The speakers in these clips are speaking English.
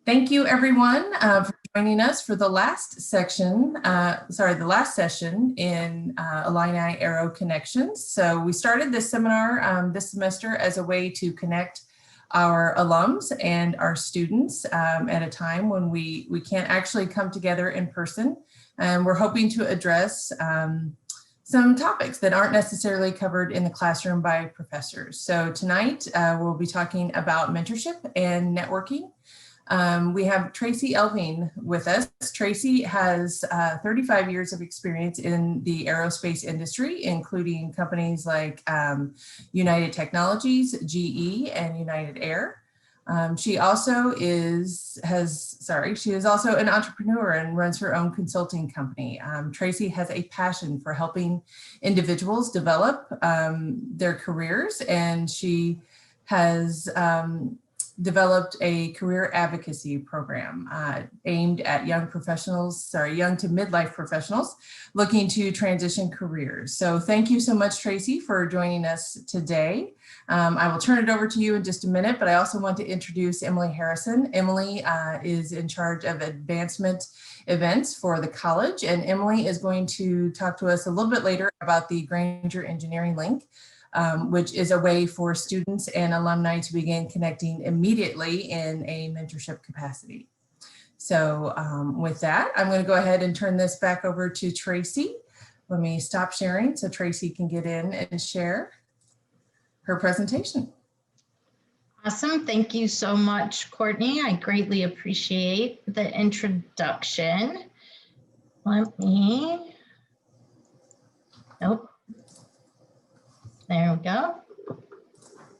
Thank you, everyone, for joining us for the last section, the last session in Illini Aero Connections. So we started this seminar this semester as a way to connect our alums and our students at a time when we can't actually come together in person. And we're hoping to address some topics that aren't necessarily covered in the classroom by professors. So tonight we'll be talking about mentorship and networking. We have Tracy Elving with us. Tracy has 35 years of experience in the aerospace industry, including companies like United Technologies, GE, and United Air. She is also an entrepreneur and runs her own consulting company. Tracy has a passion for helping individuals develop their careers, and she has developed a career advocacy program aimed at young to midlife professionals looking to transition careers. So thank you so much, Tracy, for joining us today. I will turn it over to you in just a minute, but I also want to introduce Emily Harrison. Emily is in charge of advancement events for the college, and Emily is going to talk to us a little bit later about the Granger Engineering Link, which is a way for students and alumni to begin connecting immediately in a mentorship capacity. So with that, I'm going to go ahead and turn this back over to Tracy. Let me stop sharing so Tracy can get in and share her presentation. Awesome. Thank you so much, Courtney. I greatly appreciate the introduction. There we go.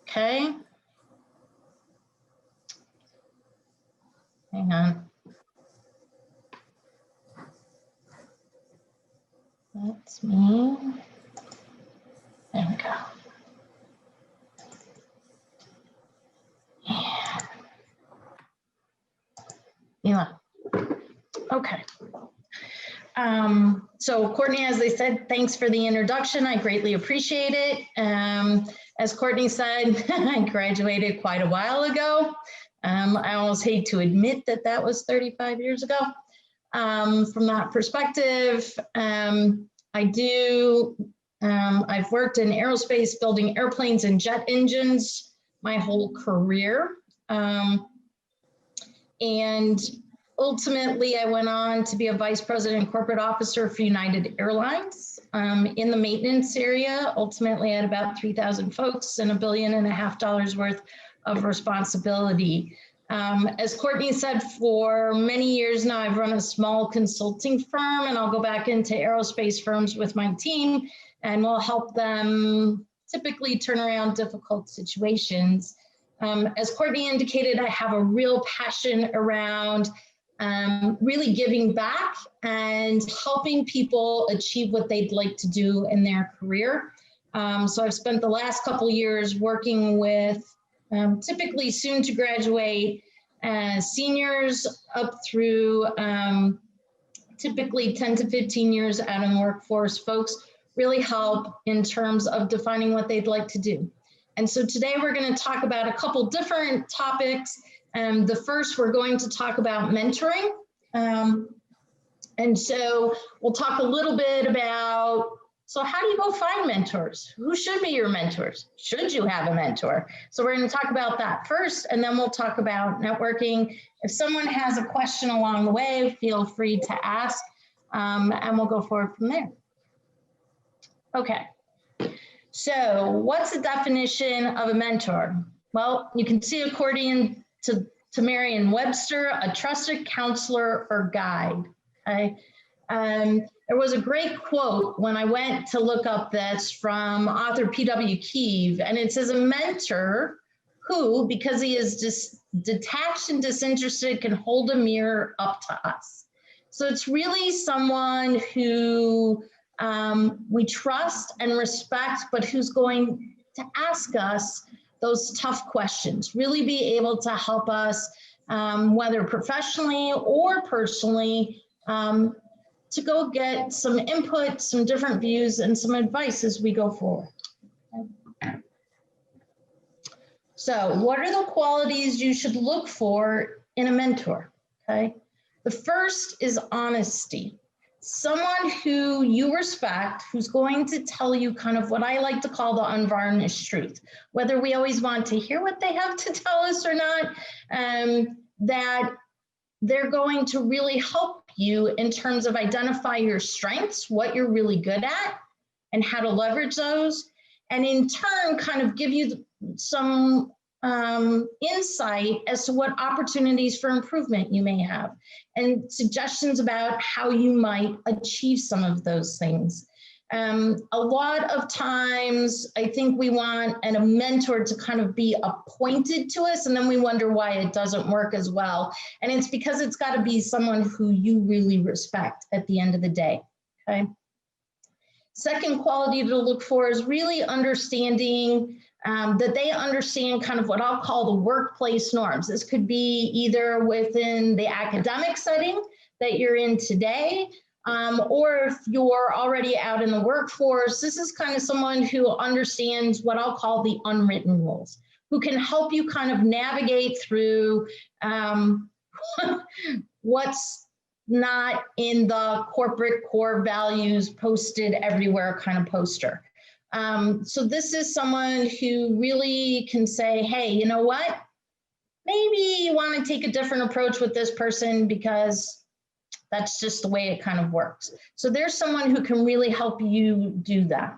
Okay. Hang on. That's me. There we go. Yeah. Okay. So Courtney, as I said, thanks for the introduction. I greatly appreciate it. As Courtney said, I graduated quite a while ago. I almost hate to admit that that was 35 years ago. From that perspective, I've worked in aerospace, building airplanes and jet engines my whole career. And ultimately, I went on to be a vice president and corporate officer for United Airlines in the maintenance area. Ultimately, I had about 3,000 folks and $1.5 billion worth of responsibility. As Courtney said, for many years now, I've run a small consulting firm, and I'll go back into aerospace firms with my team, and we'll help them typically turn around difficult situations. As Courtney indicated, I have a real passion around really giving back and helping people achieve what they'd like to do in their career. So I've spent the last couple of years working with typically soon to graduate seniors up through typically 10 to 15 years out in the workforce. Folks really help in terms of defining what they'd like to do. And so today we're going to talk about a couple different topics. The first, we're going to talk about mentoring. And so we'll talk a little bit about, so how do you go find mentors? Who should be your mentors? Should you have a mentor? So we're going to talk about that first, and then we'll talk about networking. If someone has a question along the way, feel free to ask, and we'll go forward from there. Okay. So what's the definition of a mentor? Well, you can see according to Merriam-Webster, a trusted counselor or guide. There was a great quote when I went to look up this from author P.W. Keeve, and it says, a mentor who, because he is detached and disinterested, can hold a mirror up to us. So it's really someone who we trust and respect, but who's going to ask us those tough questions, really be able to help us, whether professionally or personally, to go get some input, some different views, and some advice as we go forward. So what are the qualities you should look for in a mentor, okay? The first is honesty. Someone who you respect, who's going to tell you kind of what I like to call the unvarnished truth, whether we always want to hear what they have to tell us or not, that they're going to really help you in terms of identify your strengths, what you're really good at, and how to leverage those, and in turn kind of give you some insight as to what opportunities for improvement you may have, and suggestions about how you might achieve some of those things. A lot of times, I think we want a mentor to kind of be appointed to us, and then we wonder why it doesn't work as well. And it's because it's got to be someone who you really respect at the end of the day, okay? Second quality to look for is really understanding that they understand kind of what I'll call the workplace norms. This could be either within the academic setting that you're in today, or if you're already out in the workforce, this is kind of someone who understands what I'll call the unwritten rules, who can help you kind of navigate through what's not in the corporate core values posted everywhere kind of poster. So this is someone who really can say, hey, you know what? Maybe you want to take a different approach with this person because that's just the way it kind of works. So there's someone who can really help you do that.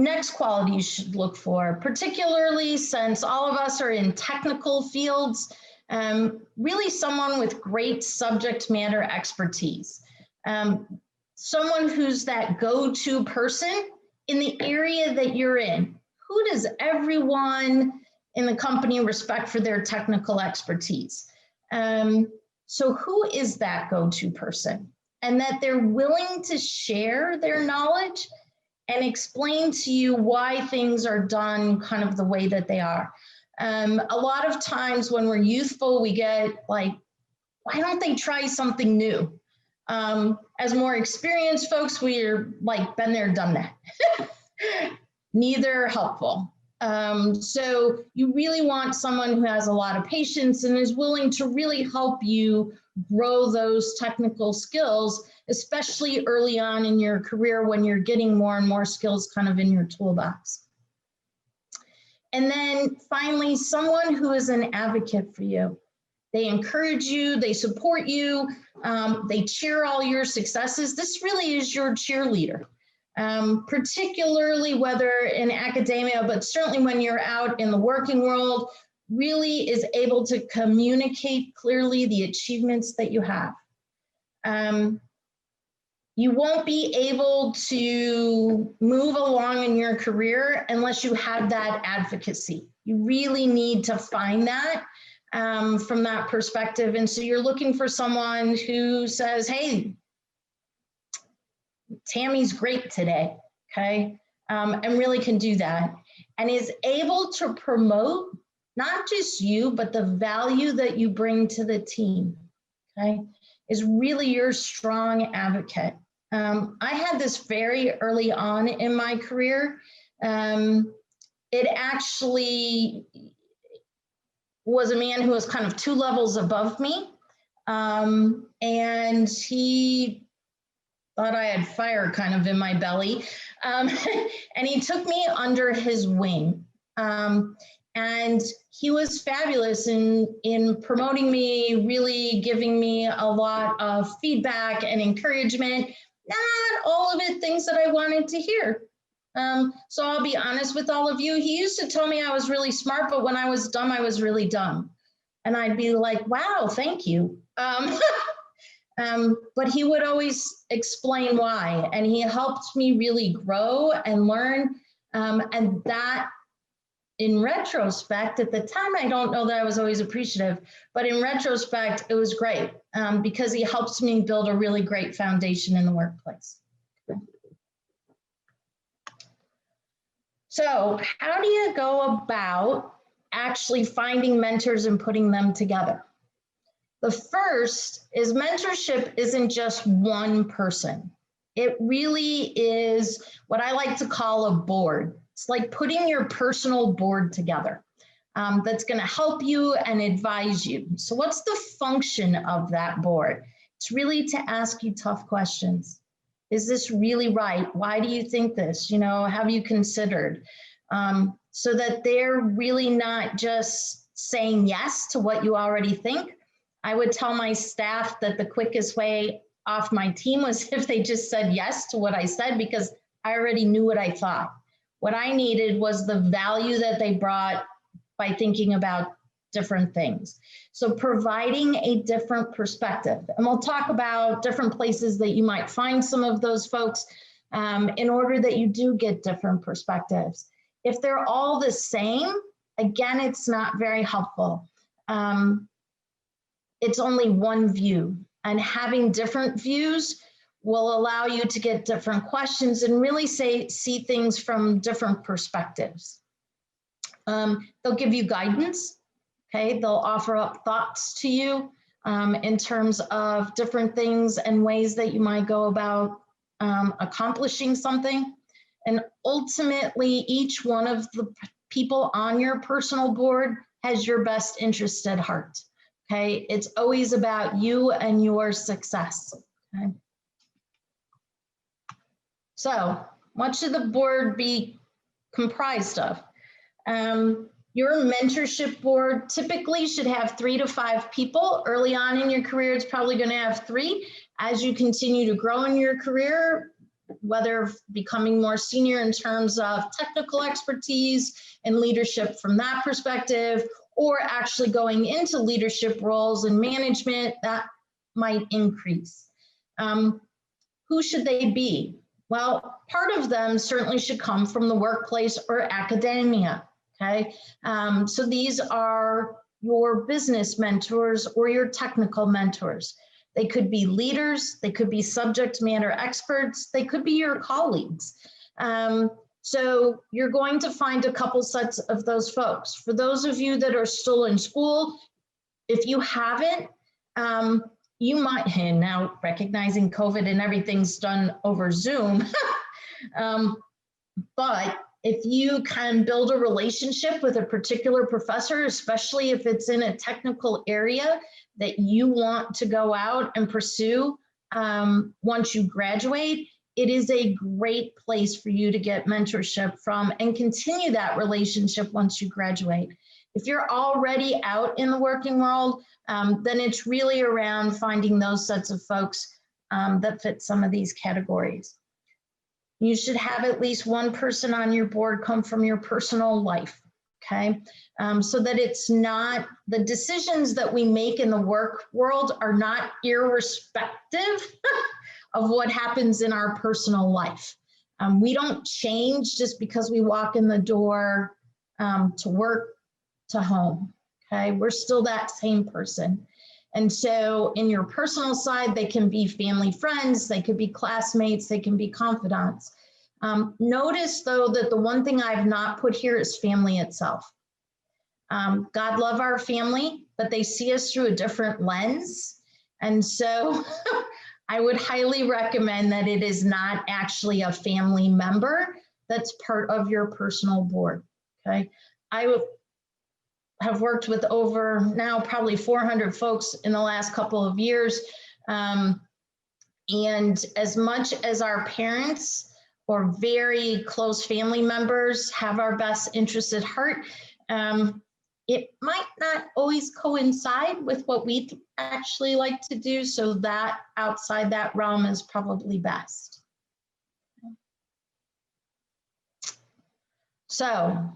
Next quality you should look for, particularly since all of us are in technical fields, really someone with great subject matter expertise. Someone who's that go-to person in the area that you're in. Who does everyone in the company respect for their technical expertise? So who is that go-to person? And that they're willing to share their knowledge and explain to you why things are done kind of the way that they are. A lot of times when we're youthful, we get like, why don't they try something new? As more experienced folks, we're like, been there, done that. Neither helpful. So you really want someone who has a lot of patience and is willing to really help you grow those technical skills, especially early on in your career when you're getting more and more skills kind of in your toolbox. And then finally, someone who is an advocate for you. They encourage you, they support you, they cheer all your successes. This really is your cheerleader, particularly whether in academia, but certainly when you're out in the working world, really is able to communicate clearly the achievements that you have. You won't be able to move along in your career unless you have that advocacy. You really need to find that from that perspective. And so you're looking for someone who says, hey, Tammy's great today, okay? And really can do that. And is able to promote not just you, but the value that you bring to the team, okay? Is really your strong advocate. I had this very early on in my career. It actually was a man who was kind of 2 levels above me. And he thought I had fire kind of in my belly. And he took me under his wing. And he was fabulous in promoting me, really giving me a lot of feedback and encouragement. Not all of it things that I wanted to hear. So I'll be honest with all of you. He used to tell me I was really smart, but when I was dumb, I was really dumb. And I'd be like, wow, thank you. But he would always explain why. And he helped me really grow and learn. And that, in retrospect, at the time, I don't know that I was always appreciative, but in retrospect, it was great because he helps me build a really great foundation in the workplace. So how do you go about actually finding mentors and putting them together? The first is mentorship isn't just one person. It really is what I like to call a board. It's like putting your personal board together. that's going to help you and advise you. So what's the function of that board? It's really to ask you tough questions. Is this really right? Why do you think this? You know, have you considered? So that they're really not just saying yes to what you already think. I would tell my staff that the quickest way off my team was if they just said yes to what I said, because I already knew what I thought. What I needed was the value that they brought by thinking about different things. So providing a different perspective, and we'll talk about different places that you might find some of those folks in order that you do get different perspectives. If they're all the same, again, it's not very helpful. It's only one view, and having different views will allow you to get different questions and really see things from different perspectives. They'll give you guidance, okay? They'll offer up thoughts to you in terms of different things and ways that you might go about accomplishing something. And ultimately, each one of the people on your personal board has your best interest at heart, okay? It's always about you and your success, okay? So what should the board be comprised of? Your mentorship board typically should have 3 to 5 people. Early on in your career, it's probably going to have 3. As you continue to grow in your career, whether becoming more senior in terms of technical expertise and leadership from that perspective, or actually going into leadership roles and management, that might increase. Who should they be? Well, part of them certainly should come from the workplace or academia, okay? So these are your business mentors or your technical mentors. They could be leaders, they could be subject matter experts, they could be your colleagues. So you're going to find a couple sets of those folks. For those of you that are still in school, if you haven't, you might, and now recognizing COVID and everything's done over Zoom, but if you can build a relationship with a particular professor, especially if it's in a technical area that you want to go out and pursue once you graduate, it is a great place for you to get mentorship from and continue that relationship once you graduate. If you're already out in the working world, then it's really around finding those sets of folks that fit some of these categories. You should have at least one person on your board come from your personal life, okay? So that it's not, the decisions that we make in the work world are not irrespective of what happens in our personal life. We don't change just because we walk in the door to work, to home, okay? We're still that same person. And so in your personal side, they can be family friends, they could be classmates, they can be confidants. Notice though that the one thing I've not put here is family itself. God love our family, but they see us through a different lens. And so I would highly recommend that it is not actually a family member that's part of your personal board, okay? I have worked with over now probably 400 folks in the last couple of years. And as much as our parents or very close family members have our best interests at heart, it might not always coincide with what we actually like to do, so that outside that realm is probably best. So,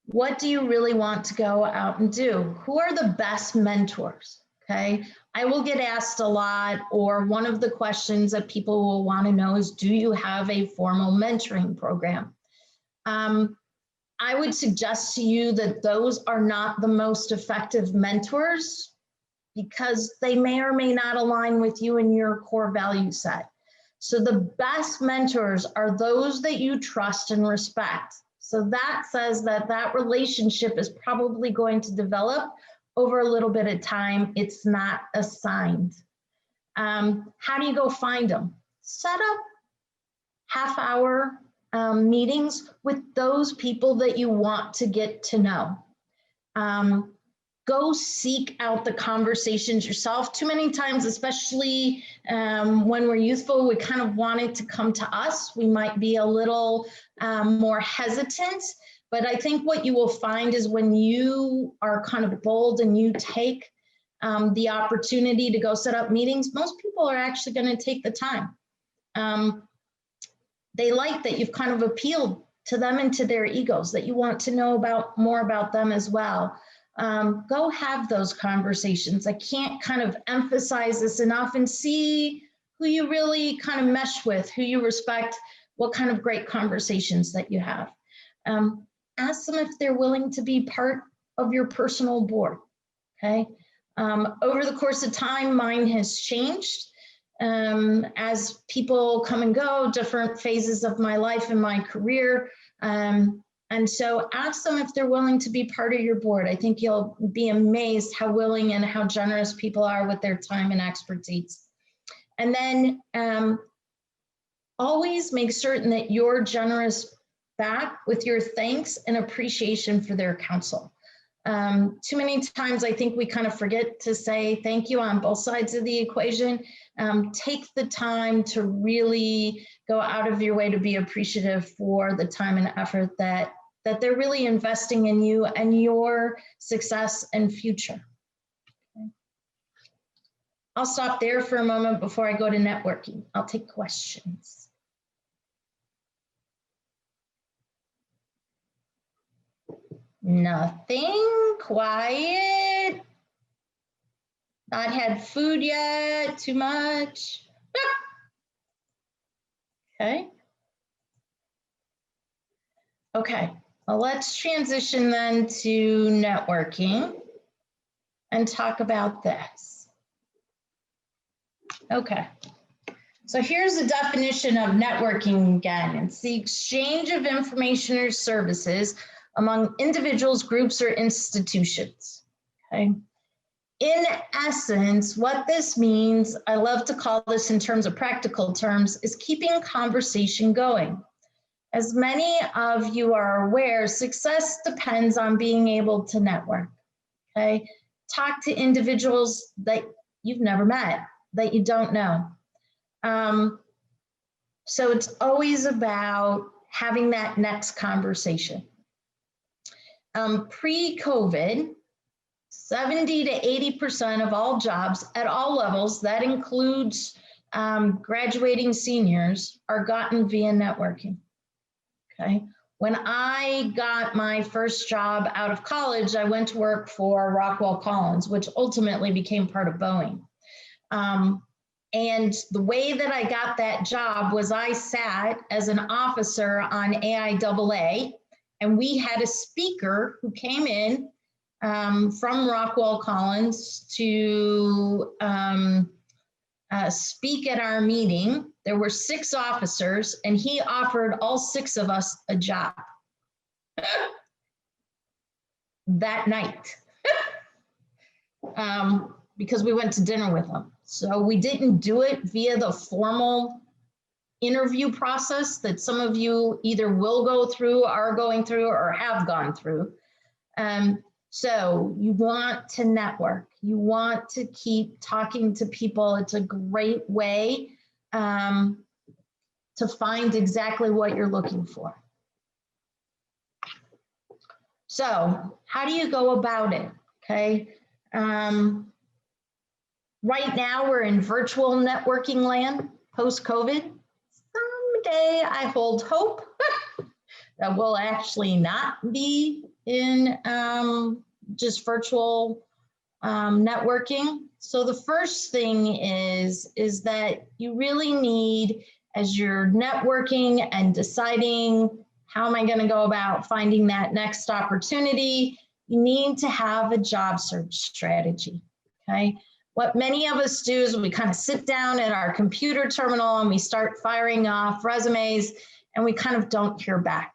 what do you really want to go out and do? Who are the best mentors, okay? I will get asked a lot, or one of the questions that people will want to know is, do you have a formal mentoring program? I would suggest to you that those are not the most effective mentors because they may or may not align with you and your core value set. So the best mentors are those that you trust and respect. So that says that that relationship is probably going to develop over a little bit of time. It's not assigned. How do you go find them? Set up half-hour meetings with those people that you want to get to know. Go seek out the conversations yourself. Too many times, especially when we're youthful, we kind of want it to come to us. We might be a little more hesitant, but I think what you will find is when you are kind of bold and you take the opportunity to go set up meetings, most people are actually going to take the time. They like that you've kind of appealed to them and to their egos, that you want to know more about them as well. Go have those conversations. I can't kind of emphasize this enough, and see who you really kind of mesh with, who you respect, what kind of great conversations that you have. Ask them if they're willing to be part of your personal board, okay? Over the course of time, mine has changed. As people come and go, different phases of my life and my career. And so ask them if they're willing to be part of your board. I think you'll be amazed how willing and how generous people are with their time and expertise. And then always make certain that you're generous back with your thanks and appreciation for their counsel. Too many times I think we kind of forget to say thank you on both sides of the equation. Take the time to really go out of your way to be appreciative for the time and effort that they're really investing in you and your success and future. Okay. I'll stop there for a moment before I go to networking. I'll take questions. Nothing, quiet. Not had food yet, too much. Okay. Okay, well, let's transition then to networking and talk about this. Okay, so here's the definition of networking again. It's the exchange of information or services among individuals, groups, or institutions, okay? In essence, what this means, I love to call this in terms of practical terms, is keeping conversation going. As many of you are aware, success depends on being able to network, okay? Talk to individuals that you've never met, that you don't know. So it's always about having that next conversation. Pre-COVID, 70 to 80% of all jobs at all levels, that includes graduating seniors, are gotten via networking. Okay. When I got my first job out of college, I went to work for Rockwell Collins, which ultimately became part of Boeing. And the way that I got that job was I sat as an officer on AIAA, and we had a speaker who came in from Rockwell Collins to speak at our meeting. There were 6 officers, and he offered all 6 of us a job that night because we went to dinner with him. So we didn't do it via the formal interview process that some of you either will go through, are going through, or have gone through. So you want to network. You want to keep talking to people. It's a great way to find exactly what you're looking for. So how do you go about it? Okay. Right now we're in virtual networking land post-COVID. Someday I hold hope that we'll actually not be in just virtual networking. So the first thing is that you really need, as you're networking and deciding how am I going to go about finding that next opportunity, you need to have a job search strategy, okay? What many of us do is we kind of sit down at our computer terminal and we start firing off resumes, and we kind of don't hear back.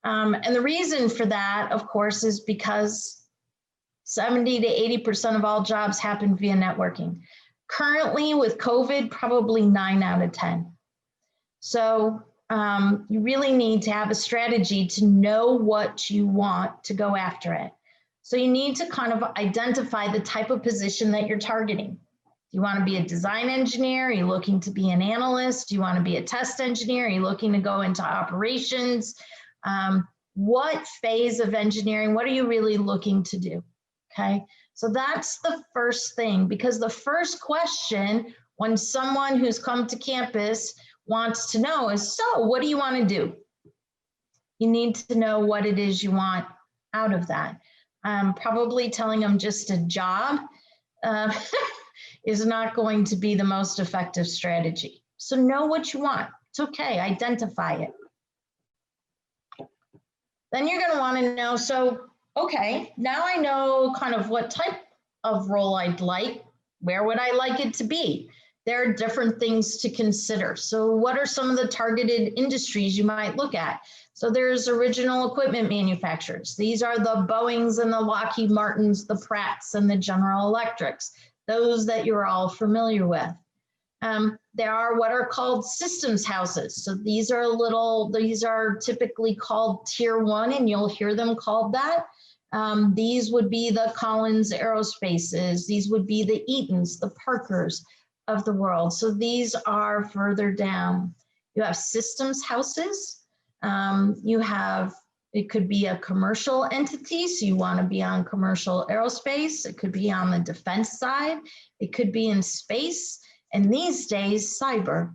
And the reason for that, of course, is because 70 to 80% of all jobs happen via networking. Currently with COVID, probably 9 out of 10. So you really need to have a strategy to know what you want to go after it. So you need to kind of identify the type of position that you're targeting. Do you want to be a design engineer? Are you looking to be an analyst? Do you want to be a test engineer? Are you looking to go into operations? What phase of engineering, what are you really looking to do? Okay, so that's the first thing, because the first question when someone who's come to campus wants to know is, so what do you want to do? You need to know what it is you want out of that. Probably telling them just a job is not going to be the most effective strategy. So know what you want. It's okay, identify it. Then you're going to want to know, so, okay, now I know kind of what type of role I'd like. Where would I like it to be? There are different things to consider. So what are some of the targeted industries you might look at? So there's original equipment manufacturers. These are the Boeings and the Lockheed Martins, the Pratts and the General Electrics, those that you're all familiar with. There are what are called systems houses. So these are typically called tier 1, and you'll hear them called that. These would be the Collins Aerospaces. These would be the Eatons, the Parkers of the world. So these are further down. You have systems houses. It could be a commercial entity, so you want to be on commercial aerospace. It could be on the defense side. It could be in space. And these days, cyber.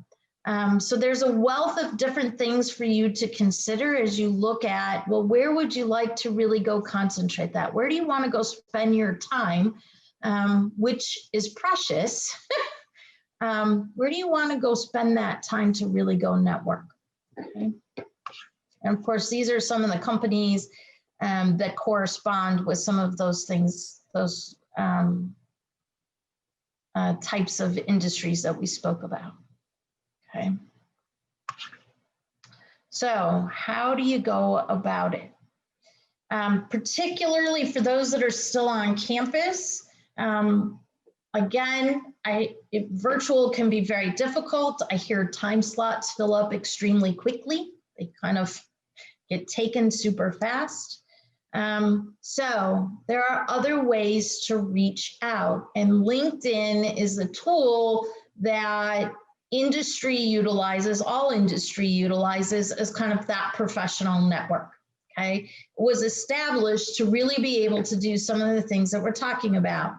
So there's a wealth of different things for you to consider as you look at, well, where would you like to really go concentrate that? Where do you want to go spend your time, which is precious? Where do you want to go spend that time to really go network? Okay. And of course, these are some of the companies that correspond with some of those things, those types of industries that we spoke about. Okay. So how do you go about it? Particularly for those that are still on campus, again, virtual can be very difficult. I hear time slots fill up extremely quickly. They kind of get taken super fast. So there are other ways to reach out, and LinkedIn is a tool that industry utilizes, all industry utilizes as kind of that professional network, okay? It was established to really be able to do some of the things that we're talking about.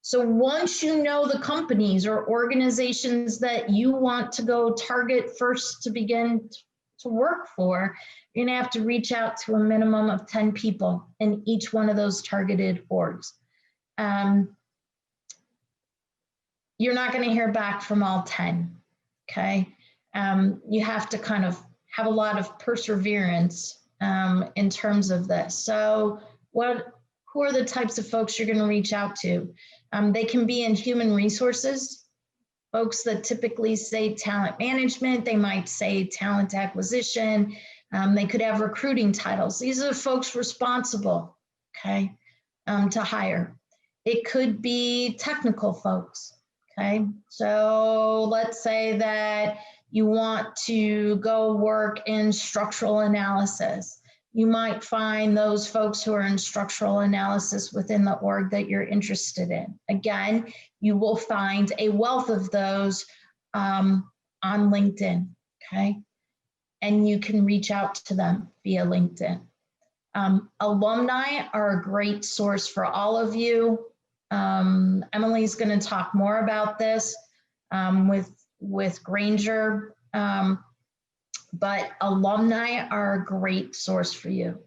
So once you know the companies or organizations that you want to go target first to begin to work for, you're gonna have to reach out to a minimum of 10 people in each one of those targeted orgs. You're not gonna hear back from all 10, okay? You have to kind of have a lot of perseverance in terms of this. So who are the types of folks you're gonna reach out to? They can be in human resources, folks that typically say talent management, they might say talent acquisition, they could have recruiting titles. These are the folks responsible, okay, to hire. It could be technical folks, okay? So let's say that you want to go work in structural analysis. You might find those folks who are in structural analysis within the org that you're interested in. Again, you will find a wealth of those on LinkedIn, okay? And you can reach out to them via LinkedIn. Alumni are a great source for all of you. Emily's going to talk more about this with Granger, but alumni are a great source for you.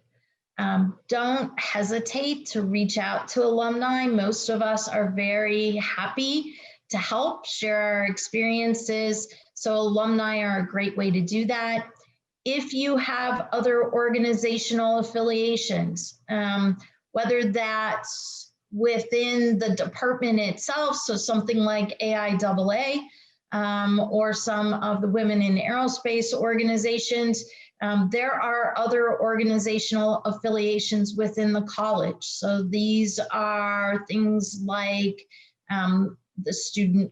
Don't hesitate to reach out to alumni. Most of us are very happy to help share our experiences. So alumni are a great way to do that. If you have other organizational affiliations, whether that's within the department itself, so something like AIAA, or some of the Women in Aerospace organizations, there are other organizational affiliations within the college. So these are things like the student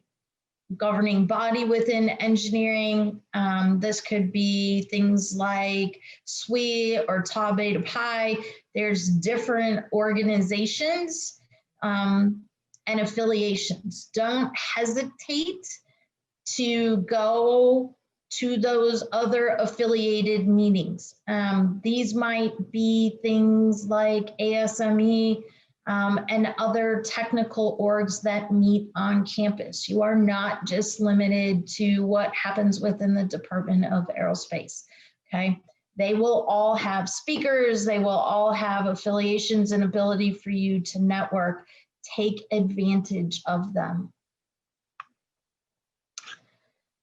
governing body within engineering. This could be things like SWE or Tau Beta Pi. There's different organizations and affiliations. Don't hesitate to go to those other affiliated meetings. These might be things like ASME and other technical orgs that meet on campus. You are not just limited to what happens within the Department of Aerospace, okay? They will all have speakers, they will all have affiliations and ability for you to network. Take advantage of them.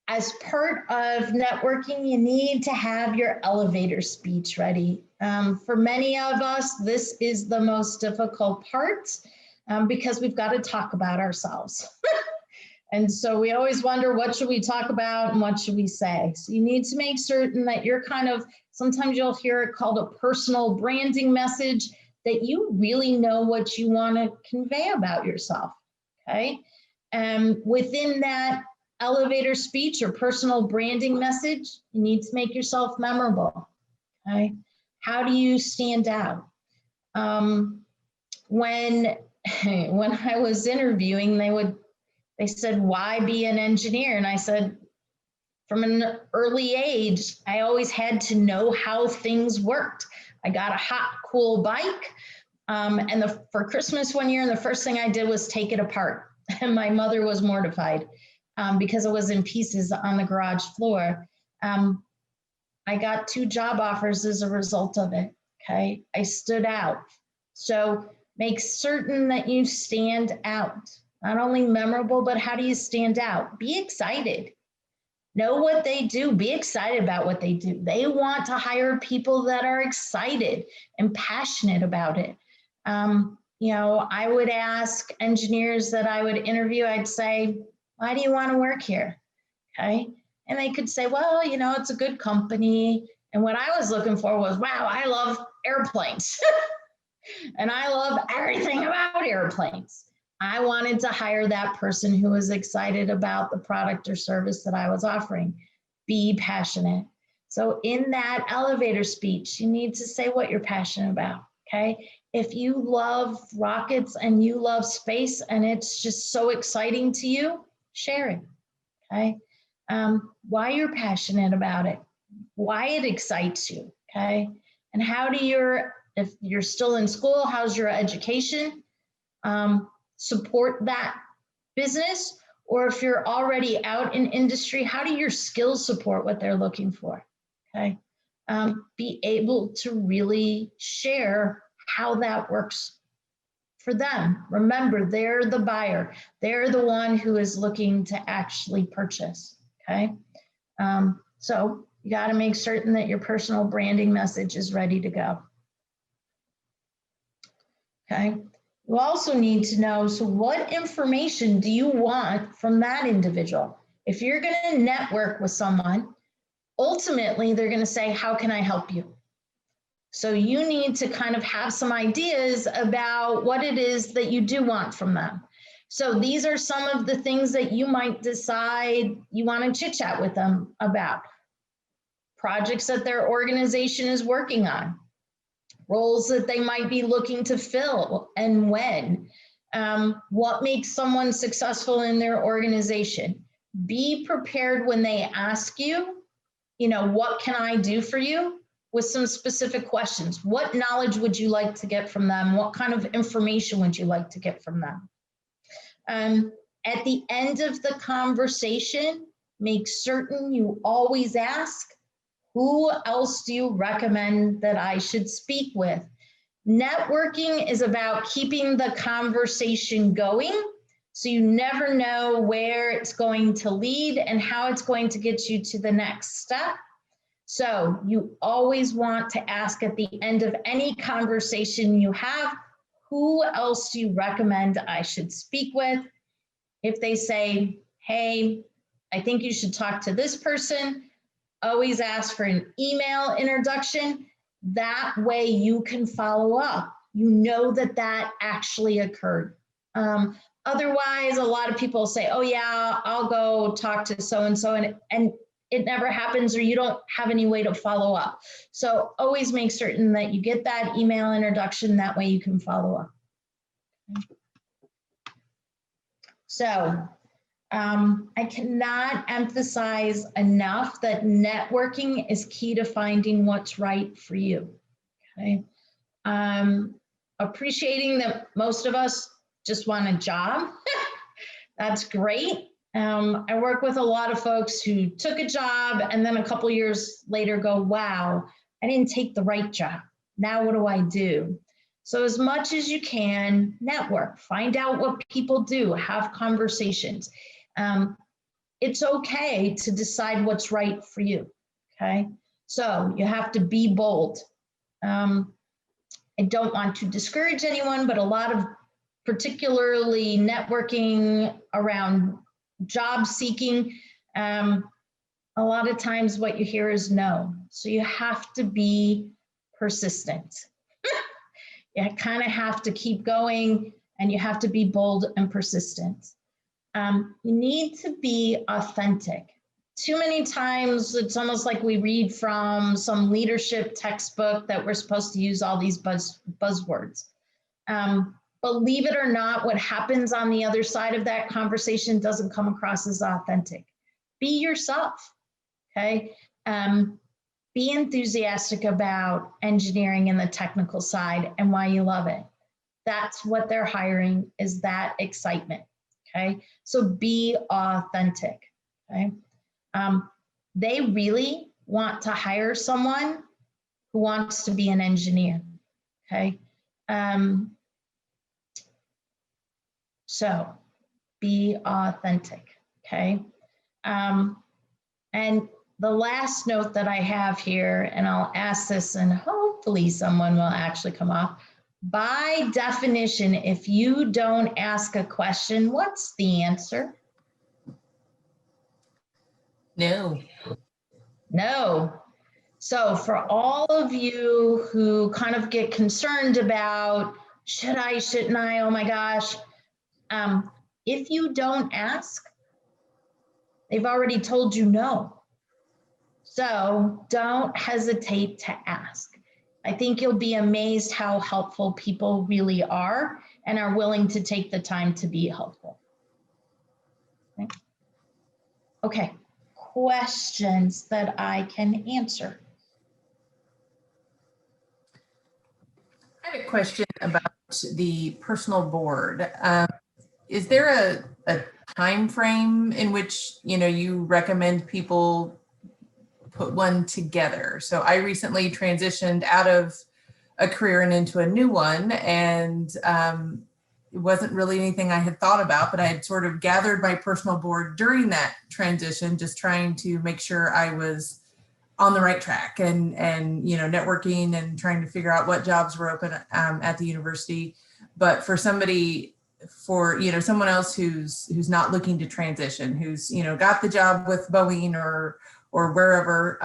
As part of networking, you need to have your elevator speech ready. For many of us, this is the most difficult part because we've got to talk about ourselves. And so we always wonder, what should we talk about and what should we say? So you need to make certain that you're sometimes you'll hear it called a personal branding message, that you really know what you want to convey about yourself, okay? And within that elevator speech or personal branding message, you need to make yourself memorable, okay? How do you stand out? When I was interviewing, they said, why be an engineer? And I said, from an early age, I always had to know how things worked. I got a hot, cool bike. For Christmas one year, and the first thing I did was take it apart. And my mother was mortified because it was in pieces on the garage floor. I got 2 job offers as a result of it, okay? I stood out. So make certain that you stand out. Not only memorable, but how do you stand out? Be excited. Know what they do. Be excited about what they do. They want to hire people that are excited and passionate about it. You know, I would ask engineers that I would interview, I'd say, why do you want to work here? Okay. And they could say, well, you know, it's a good company. And what I was looking for was, wow, I love airplanes. And I love everything about airplanes. I wanted to hire that person who was excited about the product or service that I was offering. Be passionate. So in that elevator speech, you need to say what you're passionate about, okay? If you love rockets and you love space and it's just so exciting to you, share it, okay? Why you're passionate about it, why it excites you, okay? And how do if you're still in school, how's your education? Support that business, or if you're already out in industry, how do your skills support what they're looking for, okay? Be able to really share how that works for them. Remember, they're the buyer. They're the one who is looking to actually purchase, okay? So you got to make certain that your personal branding message is ready to go, okay? You also need to know, so what information do you want from that individual? If you're going to network with someone, ultimately they're going to say, how can I help you? So you need to kind of have some ideas about what it is that you do want from them. So these are some of the things that you might decide you want to chit chat with them about. Projects that their organization is working on. Roles that they might be looking to fill and when. What makes someone successful in their organization? Be prepared when they ask you, you know, what can I do for you? With some specific questions. What knowledge would you like to get from them? What kind of information would you like to get from them? At the end of the conversation, make certain you always ask, who else do you recommend that I should speak with? Networking is about keeping the conversation going, so you never know where it's going to lead and how it's going to get you to the next step. So you always want to ask at the end of any conversation you have, who else do you recommend I should speak with? If they say, hey, I think you should talk to this person, always ask for an email introduction. That way you can follow up. You know that that actually occurred. Otherwise, a lot of people say, oh yeah, I'll go talk to so-and-so. And it never happens or you don't have any way to follow up. So always make certain that you get that email introduction. That way you can follow up. So I cannot emphasize enough that networking is key to finding what's right for you. Okay. Appreciating that most of us just want a job. That's great. I work with a lot of folks who took a job and then a couple years later go, wow, I didn't take the right job. Now what do I do? So as much as you can, network, find out what people do, have conversations. It's okay to decide what's right for you, okay? So you have to be bold. I don't want to discourage anyone, but a lot of particularly networking around job seeking, a lot of times what you hear is no. So you have to be persistent. You kind of have to keep going and you have to be bold and persistent. You need to be authentic. Too many times it's almost like we read from some leadership textbook that we're supposed to use all these buzzwords. Believe it or not, what happens on the other side of that conversation doesn't come across as authentic. Be yourself, okay? Be enthusiastic about engineering and the technical side and why you love it. That's what they're hiring, is that excitement, okay? So be authentic, okay? They really want to hire someone who wants to be an engineer, okay? So be authentic, okay? And the last note that I have here, and I'll ask this and hopefully someone will actually come off. By definition, if you don't ask a question, what's the answer? No. No. So for all of you who kind of get concerned about, should I, shouldn't I, oh my gosh, if you don't ask, they've already told you no. So don't hesitate to ask. I think you'll be amazed how helpful people really are and are willing to take the time to be helpful. Okay, questions that I can answer. I have a question about the personal board. Is there a time frame in which you recommend people put one together? So I recently transitioned out of a career and into a new one, and it wasn't really anything I had thought about, but I had sort of gathered my personal board during that transition, just trying to make sure I was on the right track and networking and trying to figure out what jobs were open at the university. But for somebody, someone else who's not looking to transition, who's got the job with Boeing or wherever,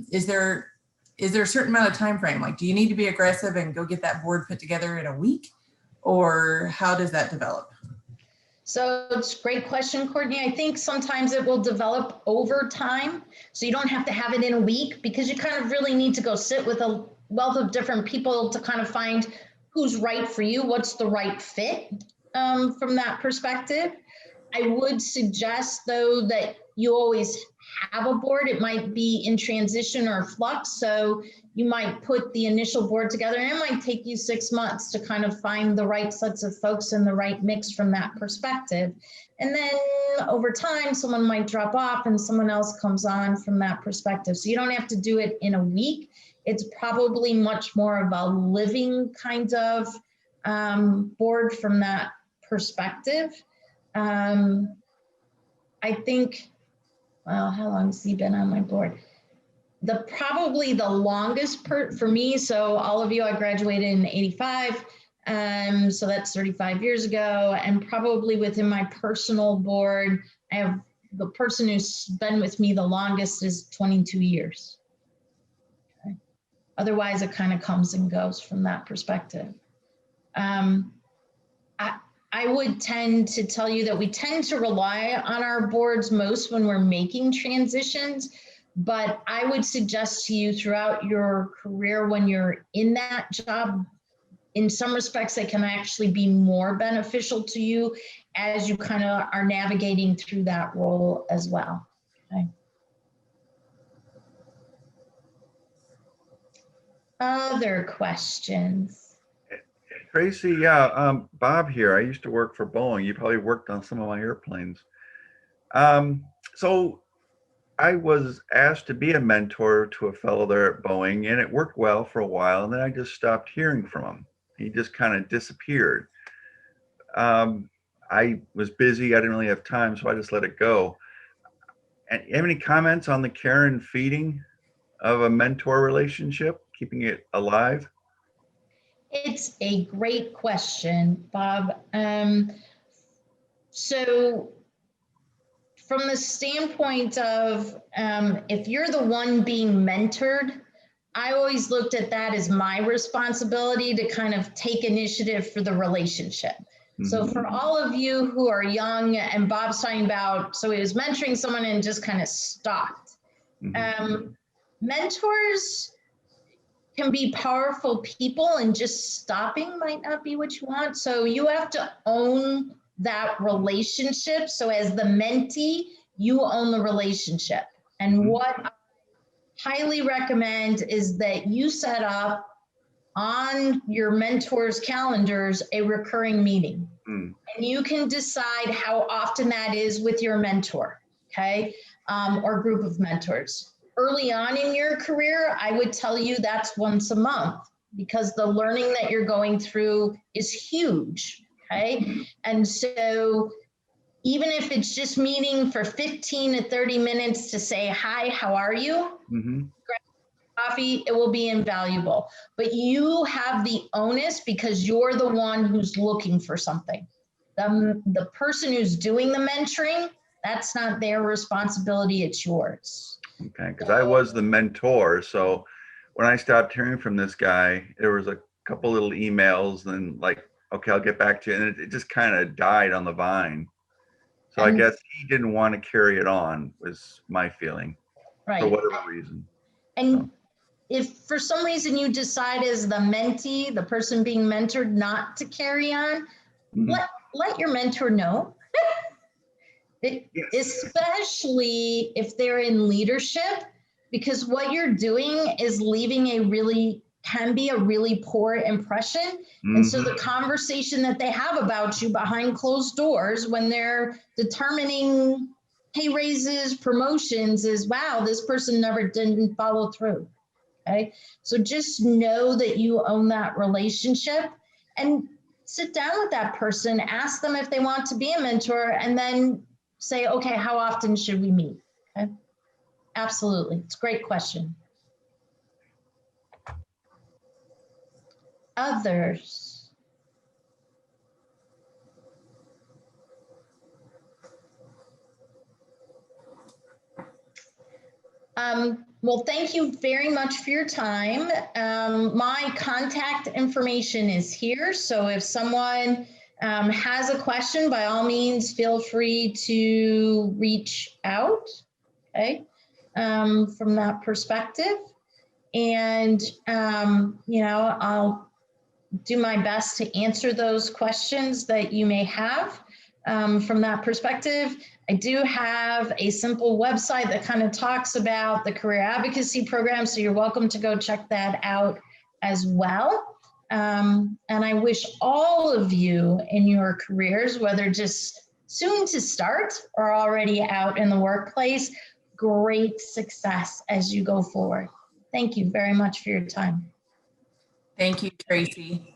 is there a certain amount of time frame? Like, do you need to be aggressive and go get that board put together in a week, or how does that develop? So it's a great question, Courtney. I think sometimes it will develop over time. So you don't have to have it in a week, because you kind of really need to go sit with a wealth of different people to kind of find who's right for you, what's the right fit from that perspective. I would suggest, though, that you always have a board. It might be in transition or flux. So you might put the initial board together, and it might take you 6 months to kind of find the right sets of folks and the right mix from that perspective. And then over time, someone might drop off and someone else comes on from that perspective. So you don't have to do it in a week. It's probably much more of a living kind of board from that perspective. I think, well, how long has he been on my board? Probably the longest for me, so all of you, I graduated in '85, so that's 35 years ago, and probably within my personal board, I have the person who's been with me the longest is 22 years. Okay. Otherwise, it kind of comes and goes from that perspective. I would tend to tell you that we tend to rely on our boards most when we're making transitions. But I would suggest to you throughout your career, when you're in that job, in some respects, it can actually be more beneficial to you as you kind of are navigating through that role as well. Okay. Other questions? Tracy, yeah, Bob here. I used to work for Boeing. You probably worked on some of my airplanes. So I was asked to be a mentor to a fellow there at Boeing, and it worked well for a while. And then I just stopped hearing from him. He just kind of disappeared. I was busy. I didn't really have time, so I just let it go. And you have any comments on the care and feeding of a mentor relationship, keeping it alive? It's a great question, Bob. So from the standpoint of if you're the one being mentored, I always looked at that as my responsibility to kind of take initiative for the relationship. Mm-hmm. So for all of you who are young, and Bob's talking about, so he was mentoring someone and just kind of stopped. Mm-hmm. Mentors can be powerful people, and just stopping might not be what you want. So you have to own that relationship. So as the mentee, you own the relationship. And mm-hmm. what I highly recommend is that you set up on your mentor's calendars a recurring meeting. Mm. And you can decide how often that is with your mentor, okay, or group of mentors. Early on in your career, I would tell you that's once a month, because the learning that you're going through is huge, okay? And so even if it's just meeting for 15 to 30 minutes to say, hi, how are you? Mm-hmm. Coffee, it will be invaluable. But you have the onus, because you're the one who's looking for something. The person who's doing the mentoring, that's not their responsibility, it's yours. Okay, because I was the mentor. So when I stopped hearing from this guy, there was a couple little emails and like, okay, I'll get back to you. And it just kind of died on the vine. So I guess he didn't want to carry it on, was my feeling, right, for whatever reason. And if for some reason you decide as the mentee, the person being mentored, not to carry on, mm-hmm. let your mentor know. Yes. Especially if they're in leadership, because what you're doing is leaving can be a really poor impression. Mm-hmm. And so the conversation that they have about you behind closed doors when they're determining pay raises, promotions is, wow, this person didn't follow through. Okay. So just know that you own that relationship, and sit down with that person, ask them if they want to be a mentor, and then say, okay, how often should we meet? Okay. Absolutely. It's a great question. Others? Well, thank you very much for your time. My contact information is here. So if someone has a question, by all means, feel free to reach out, okay, from that perspective. And, I'll do my best to answer those questions that you may have from that perspective. I do have a simple website that kind of talks about the career advocacy program, so you're welcome to go check that out as well. And I wish all of you in your careers, whether just soon to start or already out in the workplace, great success as you go forward. Thank you very much for your time. Thank you, Tracy.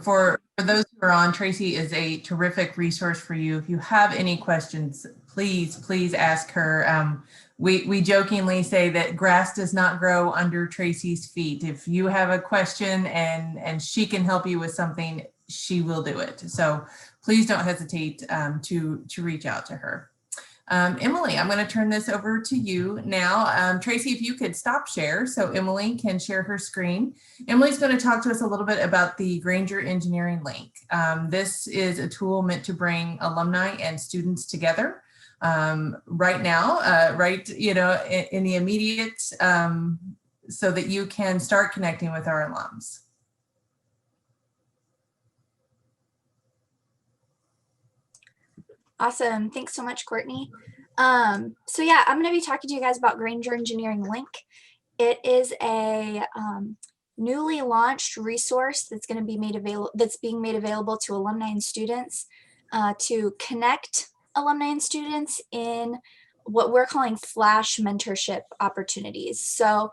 For those who are on, Tracy is a terrific resource for you. If you have any questions, please ask her. We jokingly say that grass does not grow under Tracy's feet. If you have a question and she can help you with something, she will do it. So please don't hesitate to reach out to her. Emily, I'm going to turn this over to you now. Tracy, if you could stop share so Emily can share her screen. Emily's going to talk to us a little bit about the Granger Engineering Link. This is a tool meant to bring alumni and students together right now, right, in the immediate, so that you can start connecting with our alums. Awesome. Thanks so much, Courtney. So yeah, I'm going to be talking to you guys about Grainger Engineering Link. It is a newly launched resource that's going to be made available, that's being made available to alumni and students to connect alumni and students in what we're calling flash mentorship opportunities. So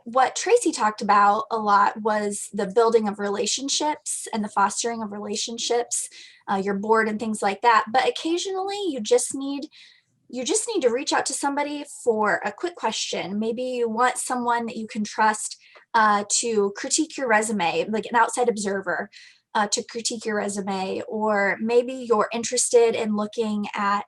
what Tracy talked about a lot was the building of relationships and the fostering of relationships, your board and things like that. But occasionally you just need to reach out to somebody for a quick question. Maybe you want someone that you can trust to critique your resume, like an outside observer to critique your resume, or maybe you're interested in looking at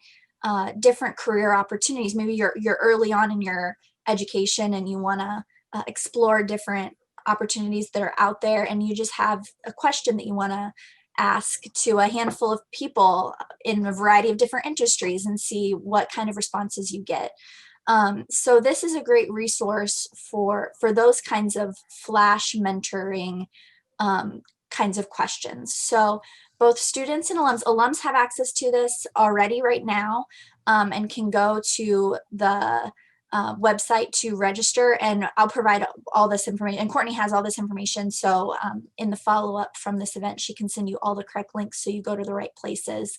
different career opportunities. Maybe you're early on in your education and you want to explore different opportunities that are out there, and you just have a question that you want to ask to a handful of people in a variety of different industries and see what kind of responses you get. So this is a great resource for those kinds of flash mentoring kinds of questions. So both students and alums have access to this already right now, and can go to the website to register, and I'll provide all this information, and Courtney has all this information. So in the follow-up from this event, she can send you all the correct links so you go to the right places.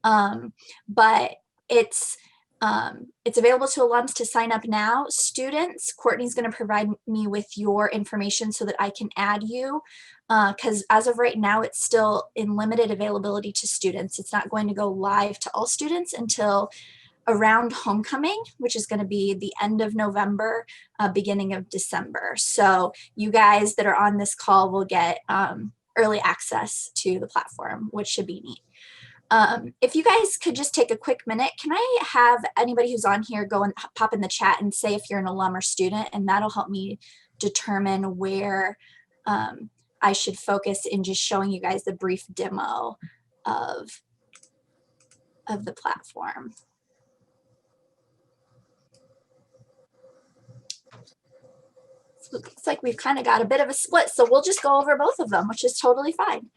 But it's available to alums to sign up now. Students, Courtney's going to provide me with your information so that I can add you, because as of right now, it's still in limited availability to students. It's not going to go live to all students until around homecoming, which is going to be the end of November, beginning of December. So you guys that are on this call will get early access to the platform, which should be neat. If you guys could just take a quick minute, can I have anybody who's on here go and pop in the chat and say if you're an alum or student, and that'll help me determine where I should focus in just showing you guys the brief demo of the platform. Looks like we've kind of got a bit of a split, so we'll just go over both of them, which is totally fine.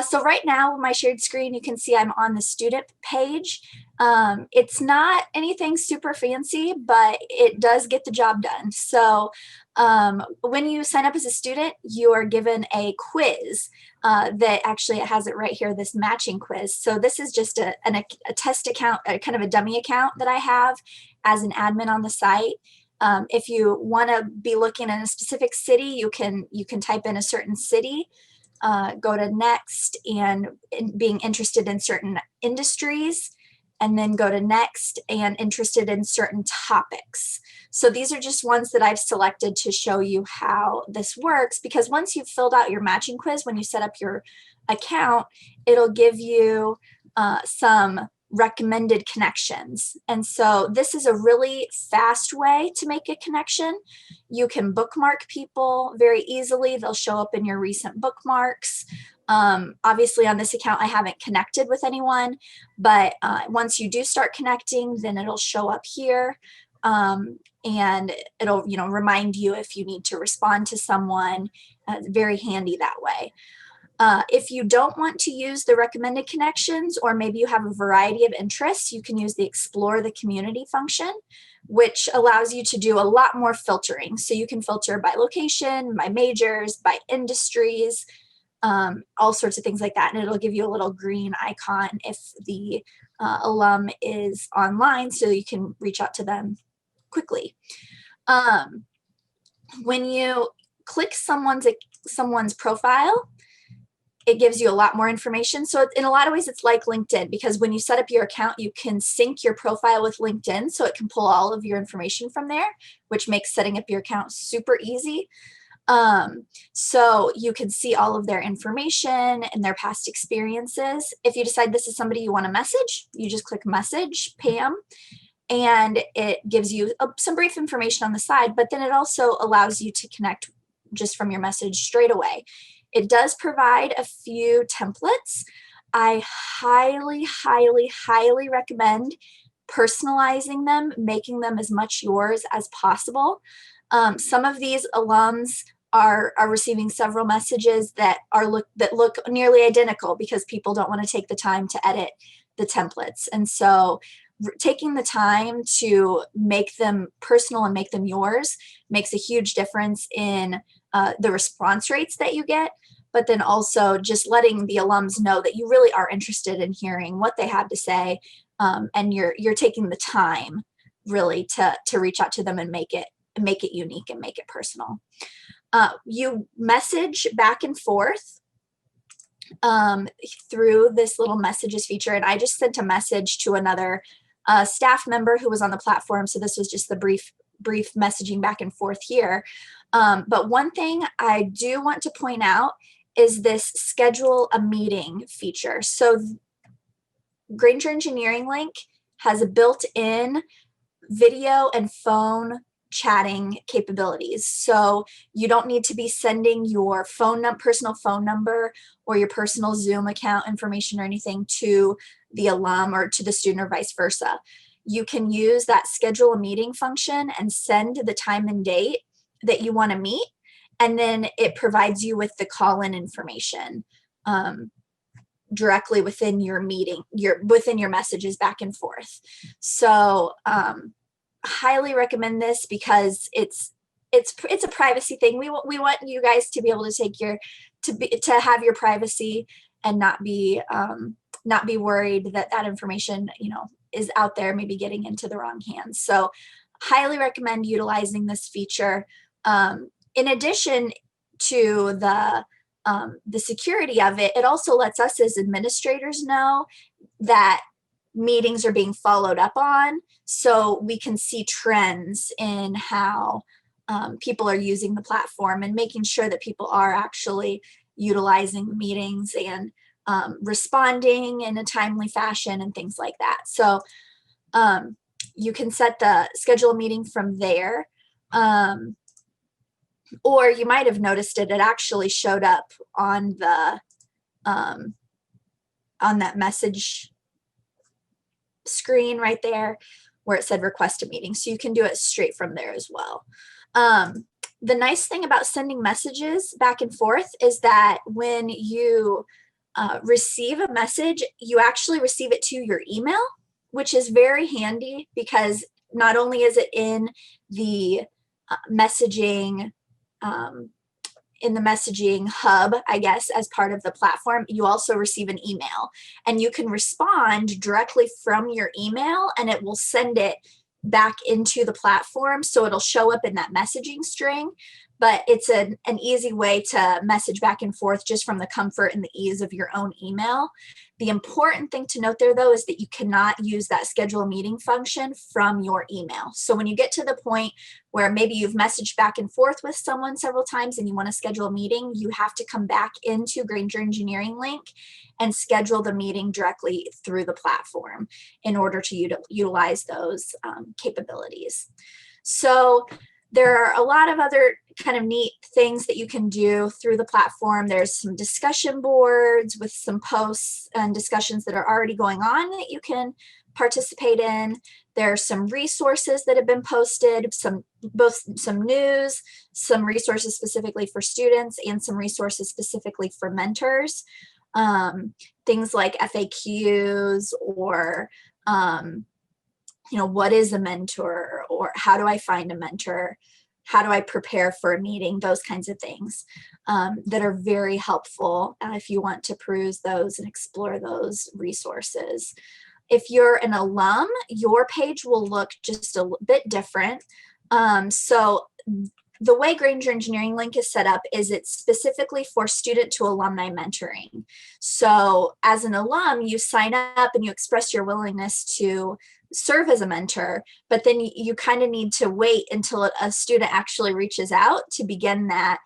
So right now, my shared screen, you can see I'm on the student page. It's not anything super fancy, but it does get the job done. So when you sign up as a student, you are given a quiz that actually, it has it right here, this matching quiz. So this is just a test account, kind of a dummy account that I have as an admin on the site. If you want to be looking in a specific city, you can type in a certain city, go to next, and being interested in certain industries, and then go to next and interested in certain topics. So these are just ones that I've selected to show you how this works, because once you've filled out your matching quiz, when you set up your account, it'll give you some recommended connections. And so this is a really fast way to make a connection. You can bookmark people very easily. They'll show up in your recent bookmarks. Obviously on this account, I haven't connected with anyone, but once you do start connecting, then it'll show up here. And it'll, remind you if you need to respond to someone. Very handy that way. If you don't want to use the recommended connections, or maybe you have a variety of interests, you can use the explore the community function, which allows you to do a lot more filtering. So you can filter by location, by majors, by industries, all sorts of things like that. And it'll give you a little green icon if the alum is online, so you can reach out to them quickly. When you click someone's profile, it gives you a lot more information. So in a lot of ways, it's like LinkedIn, because when you set up your account, you can sync your profile with LinkedIn, so it can pull all of your information from there, which makes setting up your account super easy. So you can see all of their information and their past experiences. If you decide this is somebody you want to message, you just click message Pam, and it gives you some brief information on the side, but then it also allows you to connect just from your message straight away. It does provide a few templates. I highly, highly, highly recommend personalizing them, making them as much yours as possible. Some of these alums are receiving several messages that look nearly identical because people don't want to take the time to edit the templates. And so taking the time to make them personal and make them yours makes a huge difference in the response rates that you get, but then also just letting the alums know that you really are interested in hearing what they have to say, and you're taking the time really to reach out to them and make it unique and make it personal. You message back and forth through this little messages feature, and I just sent a message to another staff member who was on the platform, so this was just the brief messaging back and forth here. But one thing I do want to point out is this schedule a meeting feature. So Grainger Engineering Link has a built-in video and phone chatting capabilities. So you don't need to be sending your personal phone number or your personal Zoom account information or anything to the alum or to the student or vice versa. You can use that schedule a meeting function and send the time and date that you want to meet, and then it provides you with the call-in information directly within your meeting, within your messages back and forth. So highly recommend this because it's a privacy thing. We want you guys to be able to take to have your privacy and not be worried that information, is out there, maybe getting into the wrong hands. So highly recommend utilizing this feature. In addition to the security of it, it also lets us as administrators know that meetings are being followed up on, so we can see trends in how people are using the platform and making sure that people are actually utilizing meetings and responding in a timely fashion and things like that. So you can set the schedule a meeting from there. Or you might have noticed it actually showed up on the on that message screen right there where it said request a meeting. So you can do it straight from there as well. The nice thing about sending messages back and forth is that when you receive a message, you actually receive it to your email, which is very handy because not only is it in the messaging hub, I guess, as part of the platform, you also receive an email, and you can respond directly from your email and it will send it back into the platform. So it'll show up in that messaging string, but it's an easy way to message back and forth just from the comfort and the ease of your own email. The important thing to note there, though, is that you cannot use that schedule a meeting function from your email. So when you get to the point where maybe you've messaged back and forth with someone several times and you want to schedule a meeting, you have to come back into Grainger Engineering Link and schedule the meeting directly through the platform in order to utilize those capabilities. So there are a lot of other kind of neat things that you can do through the platform. There's some discussion boards with some posts and discussions that are already going on that you can participate in. There are some resources that have been posted, both some news, some resources specifically for students, and some resources specifically for mentors. Things like FAQs or what is a mentor, or how do I find a mentor? How do I prepare for a meeting? Those kinds of things that are very helpful if you want to peruse those and explore those resources. If you're an alum, your page will look just a bit different. So the way Grainger Engineering Link is set up is it's specifically for student to alumni mentoring. So as an alum, you sign up and you express your willingness to serve as a mentor, but then you kind of need to wait until a student actually reaches out to begin that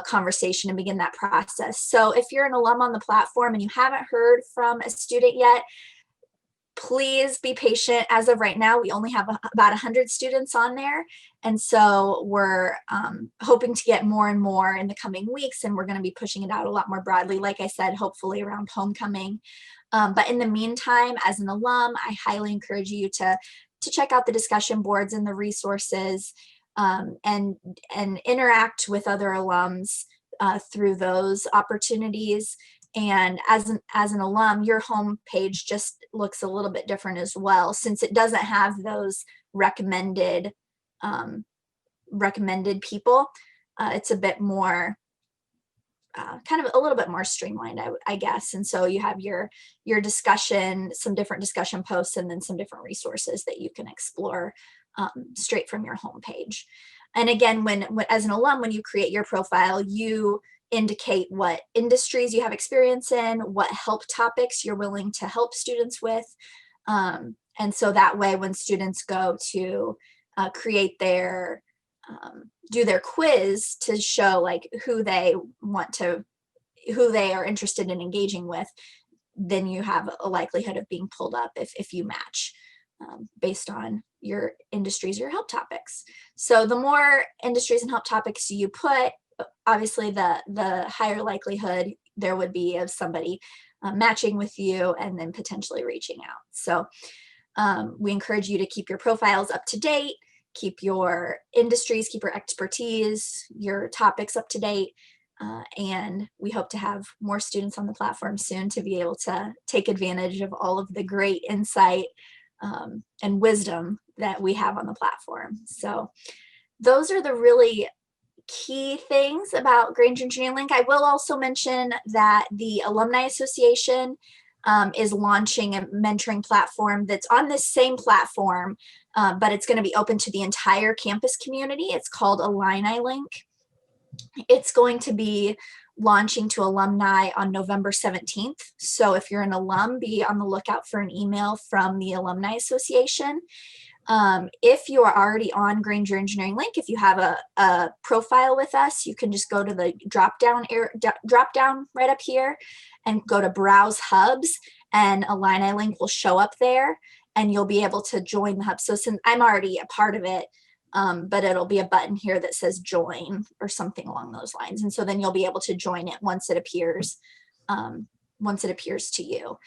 conversation and begin that process. So if you're an alum on the platform and you haven't heard from a student yet, please be patient. As of right now, we only have about 100 students on there. And so we're hoping to get more and more in the coming weeks, and we're going to be pushing it out a lot more broadly, like I said, hopefully around homecoming. But in the meantime, as an alum, I highly encourage you to check out the discussion boards and the resources, and interact with other alums through those opportunities. And as an alum, your home page just looks a little bit different as well, since it doesn't have those recommended people. It's a bit more kind of a little bit more streamlined, I guess. And so you have your discussion, some different discussion posts, and then some different resources that you can explore straight from your homepage. And again, when as an alum, when you create your profile, you indicate what industries you have experience in, what help topics you're willing to help students with. And so that way, when students go to create their do their quiz to show like who they are interested in engaging with, then you have a likelihood of being pulled up if you match based on your industries, your help topics. So the more industries and help topics you put, obviously the higher likelihood there would be of somebody matching with you and then potentially reaching out. So we encourage you to keep your profiles up to date, keep your industries, keep your expertise, your topics up to date. And we hope to have more students on the platform soon to be able to take advantage of all of the great insight and wisdom that we have on the platform. So those are the really key things about Granger Engineering Link. I will also mention that the Alumni Association is launching a mentoring platform that's on this same platform, but it's going to be open to the entire campus community. It's called Illini Link. It's going to be launching to alumni on November 17th. So if you're an alum, be on the lookout for an email from the Alumni Association. If you are already on Granger Engineering Link, if you have a profile with us, you can just go to the drop down right up here and go to Browse Hubs, and Illini Link will show up there, and you'll be able to join the hub. So since I'm already a part of it, but it'll be a button here that says join or something along those lines. And so then you'll be able to join it once it appears to you.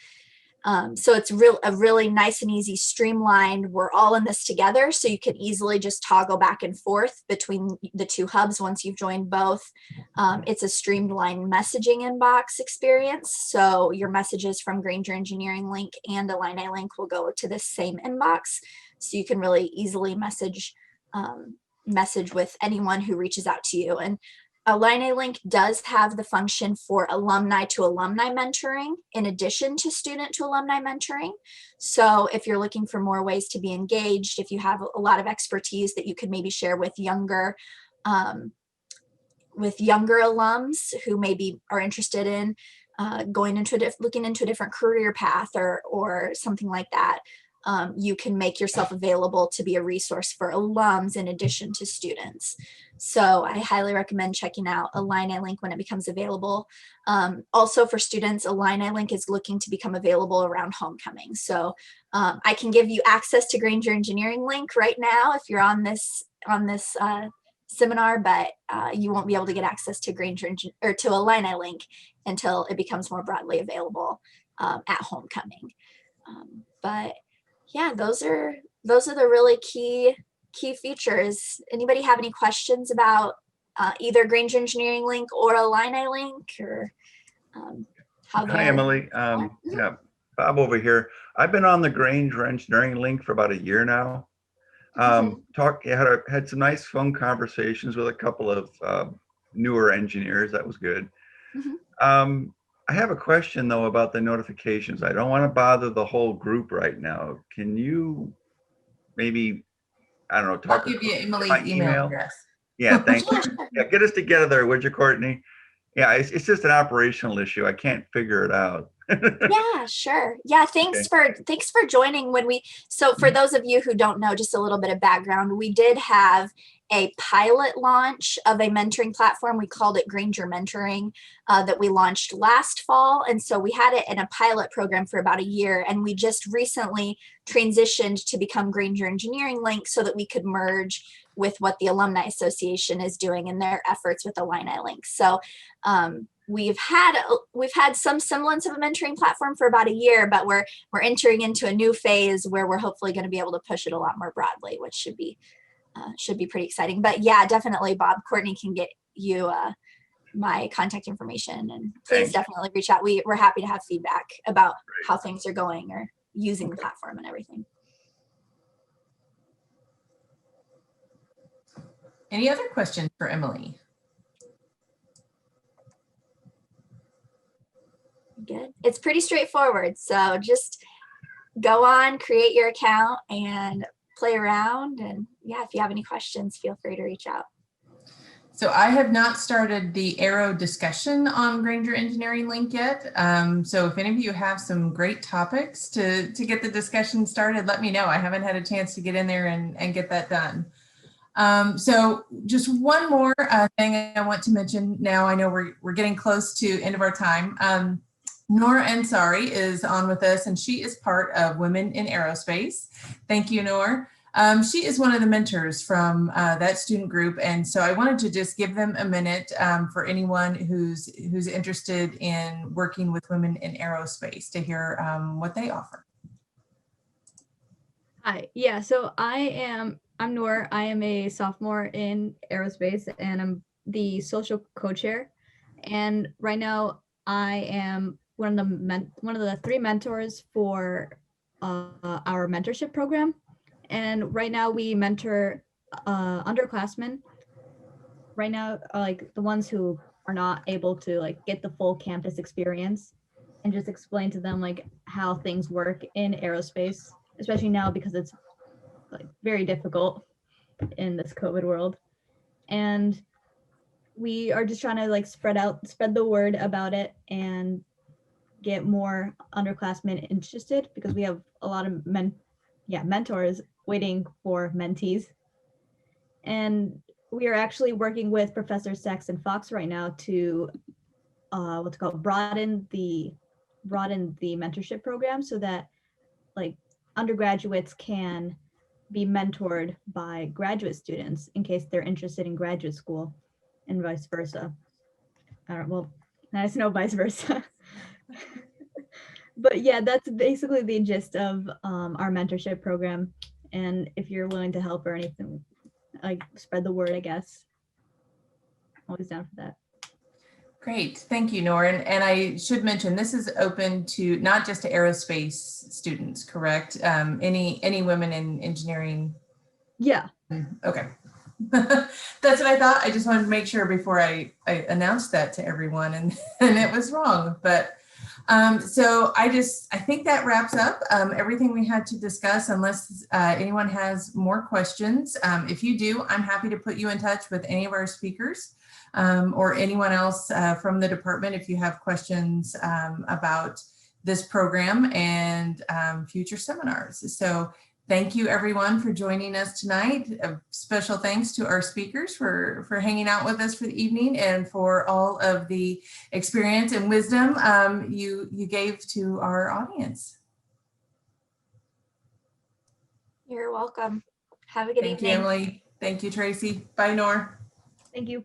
So it's a really nice and easy, streamlined, we're all in this together. So you can easily just toggle back and forth between the two hubs once you've joined both. It's a streamlined messaging inbox experience. So your messages from Granger Engineering Link and Illini Link will go to this same inbox. So you can really easily message with anyone who reaches out to you. And Illini Link does have the function for alumni to alumni mentoring in addition to student to alumni mentoring. So if you're looking for more ways to be engaged, if you have a lot of expertise that you could maybe share with younger alums who maybe are interested in looking into a different career path or something like that, you can make yourself available to be a resource for alums in addition to students. So I highly recommend checking out Illini Link when it becomes available. Also for students, Illini Link is looking to become available around homecoming. So I can give you access to Granger Engineering Link right now if you're on this seminar, but you won't be able to get access to to Illini Link until it becomes more broadly available at homecoming. But yeah, those are the really key features. Anybody have any questions about either Granger Engineering Link or Illini Link, or how Hi, Emily. Yeah, Bob over here. I've been on the Granger Engineering Link for about a year now. Had some nice phone conversations with a couple of newer engineers. That was good. I have a question though about the notifications. I don't want to bother the whole group right now. Can you maybe, I don't know, I'll give you Emily's my email address. Yeah, thank you. Yeah, get us together there, would you, Courtney? Yeah, it's just an operational issue. I can't figure it out. Yeah, sure. Yeah, thanks for joining. So for those of you who don't know, just a little bit of background, we did have a pilot launch of a mentoring platform. We called it Granger Mentoring that we launched last fall. And so we had it in a pilot program for about a year. And we just recently transitioned to become Grainger Engineering Link so that we could merge with what the Alumni Association is doing in their efforts with Illini Link. So we've had some semblance of a mentoring platform for about a year, but we're entering into a new phase where we're hopefully going to be able to push it a lot more broadly, which should be pretty exciting. But yeah, definitely, Bob, Courtney can get you my contact information, and please definitely reach out. We're happy to have feedback about how things are going or using the platform and everything. Any other questions for Emily? Good. It's pretty straightforward. So just go on, create your account, and play around. And yeah, if you have any questions, feel free to reach out. So I have not started the Aero discussion on Granger Engineering Link yet. So if any of you have some great topics to get the discussion started, let me know. I haven't had a chance to get in there and get that done. So just one more thing I want to mention now. I know we're getting close to end of our time. Noor Ansari is on with us, and she is part of Women in Aerospace. Thank you, Noor. She is one of the mentors from that student group, and so I wanted to just give them a minute for anyone who's interested in working with women in aerospace to hear what they offer. Hi, yeah, so I'm Noor. I am a sophomore in aerospace, and I'm the social co-chair. And right now, I am one of the 3 mentors for our mentorship program. And right now, we mentor underclassmen. Right now, like the ones who are not able to like get the full campus experience, and just explain to them like how things work in aerospace, especially now because it's like very difficult in this COVID world. And we are just trying to like spread the word about it and get more underclassmen interested, because we have a lot of mentors waiting for mentees. And we are actually working with Professor Sachs and Fox right now to broaden the mentorship program, so that like undergraduates can be mentored by graduate students in case they're interested in graduate school, and vice versa. No, vice versa. But yeah, that's basically the gist of our mentorship program. And if you're willing to help or anything, like spread the word, I guess. Always down for that. Great, thank you, Noor. And I should mention, this is open to not just to aerospace students, correct? Any women in engineering? Yeah. Okay. That's what I thought. I just wanted to make sure before I announced that to everyone, and it was wrong. But so I think that wraps up everything we had to discuss, unless anyone has more questions. If you do, I'm happy to put you in touch with any of our speakers or anyone else from the department if you have questions about this program and future seminars. So thank you everyone for joining us tonight. A special thanks to our speakers for hanging out with us for the evening, and for all of the experience and wisdom you gave to our audience. You're welcome. Have a good evening. Thank you, Emily. Thank you, Tracy. Bye, Noor. Thank you.